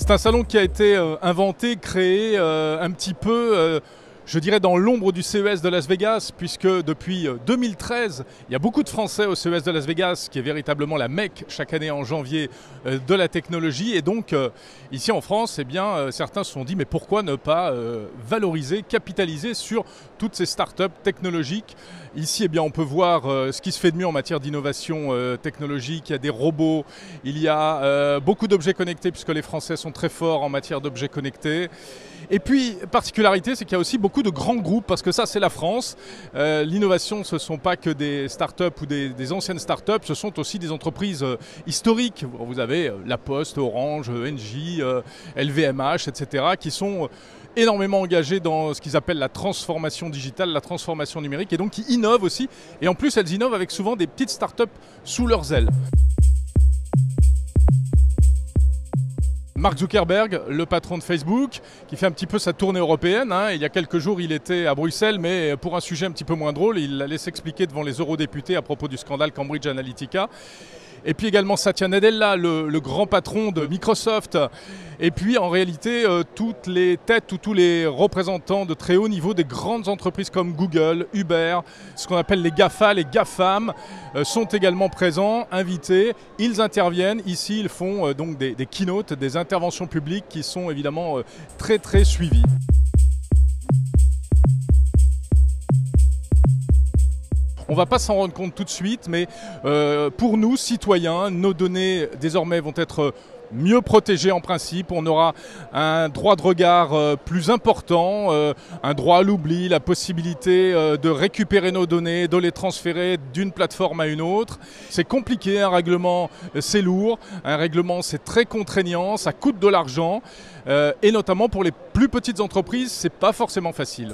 C'est un salon qui a été inventé, créé un petit peu, je dirais, dans l'ombre du CES de Las Vegas, puisque depuis 2013, il y a beaucoup de Français au CES de Las Vegas, qui est véritablement la Mecque chaque année en janvier de la technologie. Et donc, ici en France, eh bien, certains se sont dit, mais pourquoi ne pas valoriser, capitaliser sur toutes ces startups technologiques. Ici, eh bien, on peut voir ce qui se fait de mieux en matière d'innovation technologique. Il y a des robots, il y a beaucoup d'objets connectés, puisque les Français sont très forts en matière d'objets connectés. Et puis, particularité, c'est qu'il y a aussi beaucoup de grands groupes, parce que ça, c'est la France. L'innovation, ce ne sont pas que des startups ou des anciennes startups, ce sont aussi des entreprises historiques. Vous avez La Poste, Orange, Engie, LVMH, etc., qui sont énormément engagées dans ce qu'ils appellent la transformation digitale, la transformation numérique, et donc qui innovent aussi. Et en plus, elles innovent avec souvent des petites startups sous leurs ailes. Mark Zuckerberg, le patron de Facebook, qui fait un petit peu sa tournée européenne. Il y a quelques jours, il était à Bruxelles, mais pour un sujet un petit peu moins drôle, il allait s'expliquer devant les eurodéputés à propos du scandale Cambridge Analytica. Et puis également Satya Nadella, le grand patron de Microsoft. Et puis en réalité, toutes les têtes ou tous les représentants de très haut niveau des grandes entreprises comme Google, Uber, ce qu'on appelle les GAFA, les GAFAM, sont également présents, invités. Ils interviennent. Ici, ils font donc des keynotes, des interventions publiques qui sont évidemment très très suivies. On ne va pas s'en rendre compte tout de suite, mais pour nous, citoyens, nos données désormais vont être mieux protégées en principe. On aura un droit de regard plus important, un droit à l'oubli, la possibilité de récupérer nos données, de les transférer d'une plateforme à une autre. C'est compliqué, un règlement c'est lourd, un règlement c'est très contraignant, ça coûte de l'argent et notamment pour les plus petites entreprises, c'est pas forcément facile.